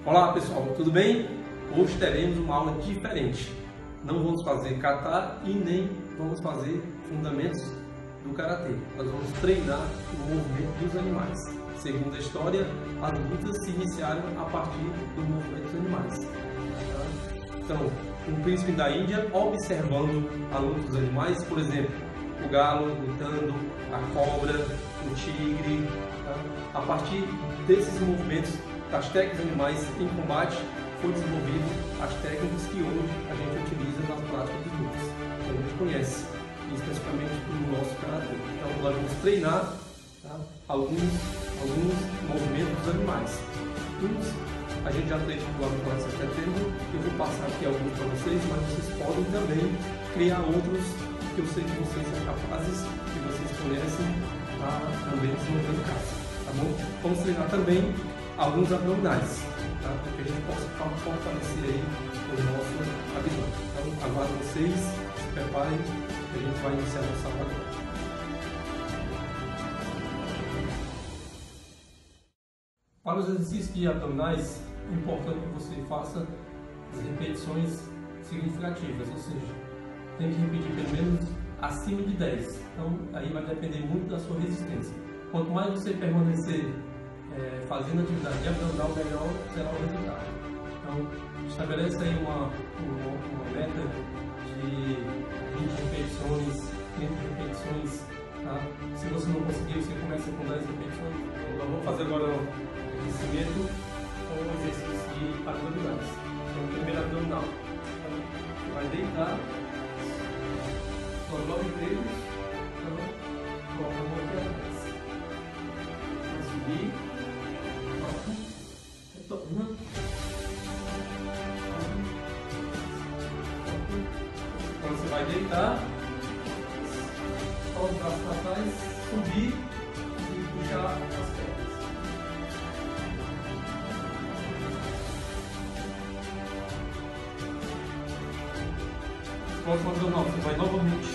Olá pessoal, tudo bem? Hoje teremos uma aula diferente. Não vamos fazer kata e nem vamos fazer fundamentos do karatê. Nós vamos treinar o movimento dos animais. Segundo a história, as lutas se iniciaram a partir do movimento dos animais. Então, um príncipe da Índia observando a luta dos animais, por exemplo, o galo lutando, a cobra, o tigre. A partir desses movimentos, das técnicas animais em combate, foi desenvolvido as técnicas que hoje a gente utiliza nas práticas de lutas. A gente conhece, especificamente no nosso karatê. Então, nós vamos treinar alguns movimentos dos animais. A gente já treinou lá no Colégio de Setembro, eu vou passar aqui alguns para vocês, mas vocês podem também criar outros que eu sei que vocês são capazes, que vocês conhecem, também desenvolver em casa, tá bom? Vamos treinar também alguns abdominais, tá? Para que a gente possa fortalecer aí o nosso abdômen. Então, aguardo vocês, se preparem, que a gente vai iniciar a nossa aula agora. Para os exercícios de abdominais, é importante que você faça as repetições significativas, ou seja, tem que repetir pelo menos acima de 10. Então, aí vai depender muito da sua resistência. Quanto mais você permanecer fazendo atividade abdominal, melhor será o resultado. Então, estabelece aí uma meta de 20 repetições, 30 repetições. Tá? Se você não conseguir, você começa com 10 repetições. Então, nós vamos fazer agora o aquecimento com o exercício de abdominais. Então, primeiro abdominal. Então, você vai deitar, dobra os dedos, coloca a mão aqui atrás. Vai subir, toca, retorna. Então você vai deitar, coloca o braço para trás, subir e puxar as pernas. Próximo abdominal, você vai novamente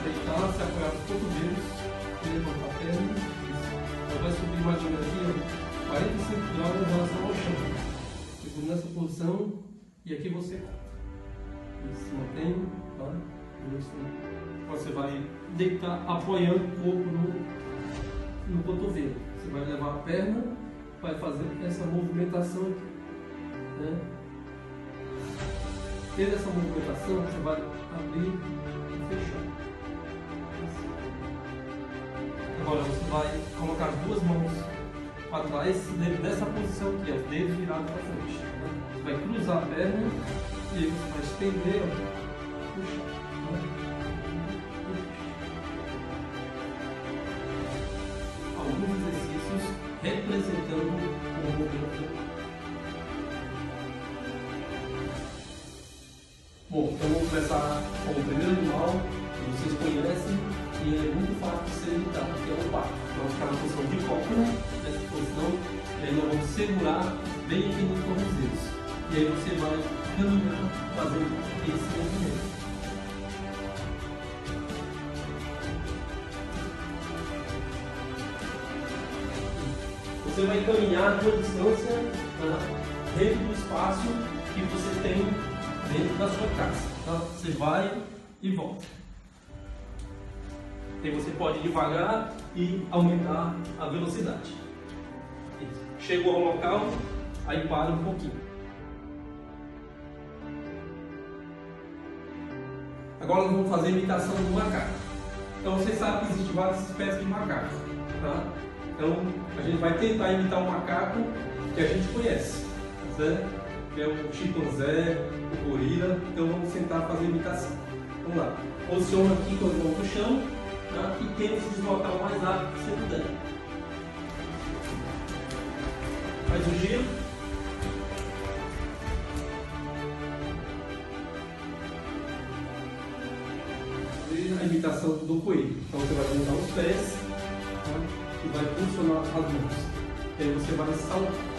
deitar, se apoiar nos cotovelos e levantar a perna. Você vai subir mais ou menos aqui, 45 graus em relação ao chão. Segura nessa posição e aqui você se mantém, tá? Você vai deitar apoiando o corpo no cotovelo. Você vai levar a perna, vai fazer essa movimentação aqui, né? Tendo essa movimentação, você vai abrir e fechar. Agora você vai colocar as duas mãos para trás nessa posição aqui, os dedos virados para frente. Você vai cruzar a perna e aí você vai estender, puxar. Alguns exercícios representando o movimento. Bom, então vamos começar com o primeiro animal que vocês conhecem e é muito fácil de ser imitado, que é o pato. Vamos ficar na posição de cócoras, nessa posição, e aí nós vamos segurar bem aqui nos tornozelos. E aí você vai caminhar fazendo esse movimento. Você vai caminhar a sua distância dentro do espaço que você tem dentro da sua casa, tá? Você vai e volta. Aí você pode ir devagar e aumentar a velocidade. Chegou ao local, aí para um pouquinho. Agora nós vamos fazer a imitação do macaco. Então vocês sabem que existem várias espécies de macaco, tá? Então a gente vai tentar imitar um macaco que a gente conhece, certo? Que é o chimpanzé, o gorila. Então vamos tentar fazer a imitação. Vamos lá. Posiciona aqui com as mãos no chão, tá? E tenta se deslocar o mais rápido que você puder. Faz o giro. E a imitação do coelho. Então você vai juntar os pés, tá? E vai funcionar as mãos. E aí você vai saltar.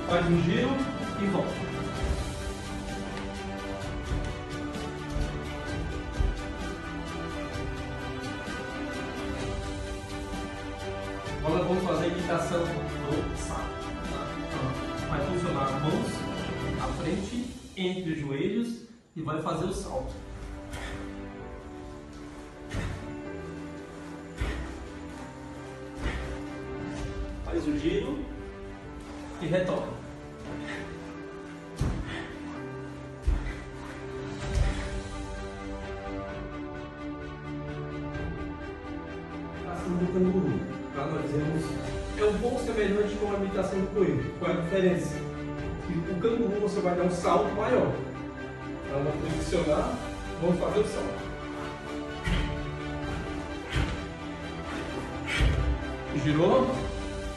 Faz um giro e volta. imitação do salto. Tá? Então, vai funcionar as mãos à frente, entre os joelhos e vai fazer o salto. Faz o giro e retorna. Do canguru, para nós vermos, é um pouco semelhante com a imitação do coelho. Qual é a diferença? O canguru você vai dar um salto maior. Então vamos flexionar, vamos fazer o salto. Girou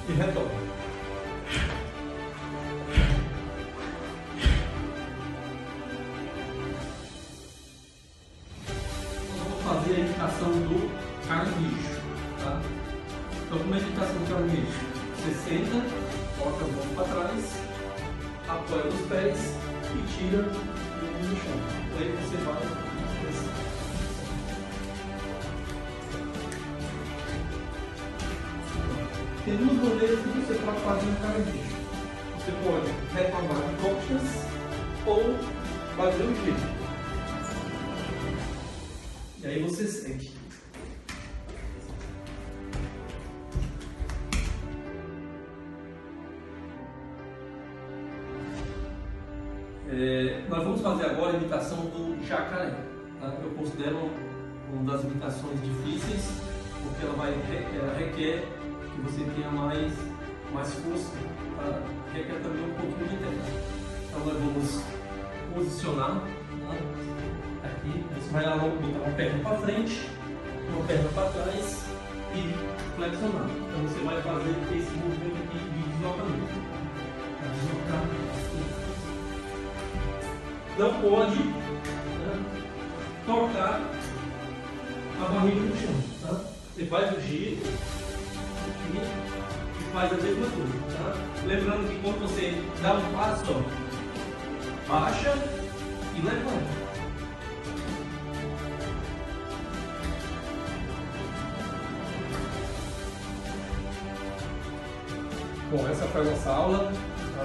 e retorna. Vamos fazer a imitação do caranguejo. Tá? Então, como é a imitação do caranguejo? Você senta, coloca as mãos para trás, apoia os pés e tira o mundo do chão. Aí você vai descer. Tem duas maneiras que você pode fazer um caranguejo. Você pode retomar de costas ou fazer o giro. E aí você segue. Nós vamos fazer agora a imitação do jacaré. Tá? Eu considero uma das imitações difíceis, porque ela requer que você tenha mais força, tá? Requer também um pouquinho de tempo. Então nós vamos posicionar, tá? Aqui, você vai lá botar uma perna para frente, uma perna para trás e flexionar. Então você vai fazer esse movimento aqui de deslocamento. Não pode, né, tocar a barriga no chão. Tá? Você faz o giro aqui e faz a mesma coisa. Tá? Lembrando que quando você dá um passo, ó, baixa e levanta. Bom, essa foi a nossa aula.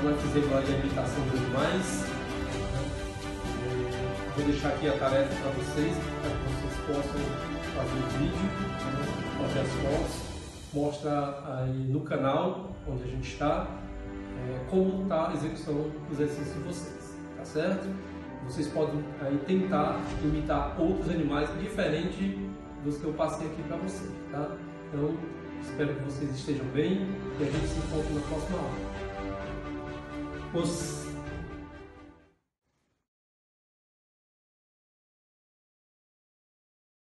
Nós fizemos a imitação dos animais. Vou deixar aqui a tarefa para vocês possam fazer o vídeo, fazer as fotos, mostra aí no canal onde a gente está como está a execução do exercício de vocês, tá certo? Vocês podem aí tentar imitar outros animais diferentes dos que eu passei aqui para vocês, tá? Então, espero que vocês estejam bem e a gente se encontra na próxima aula.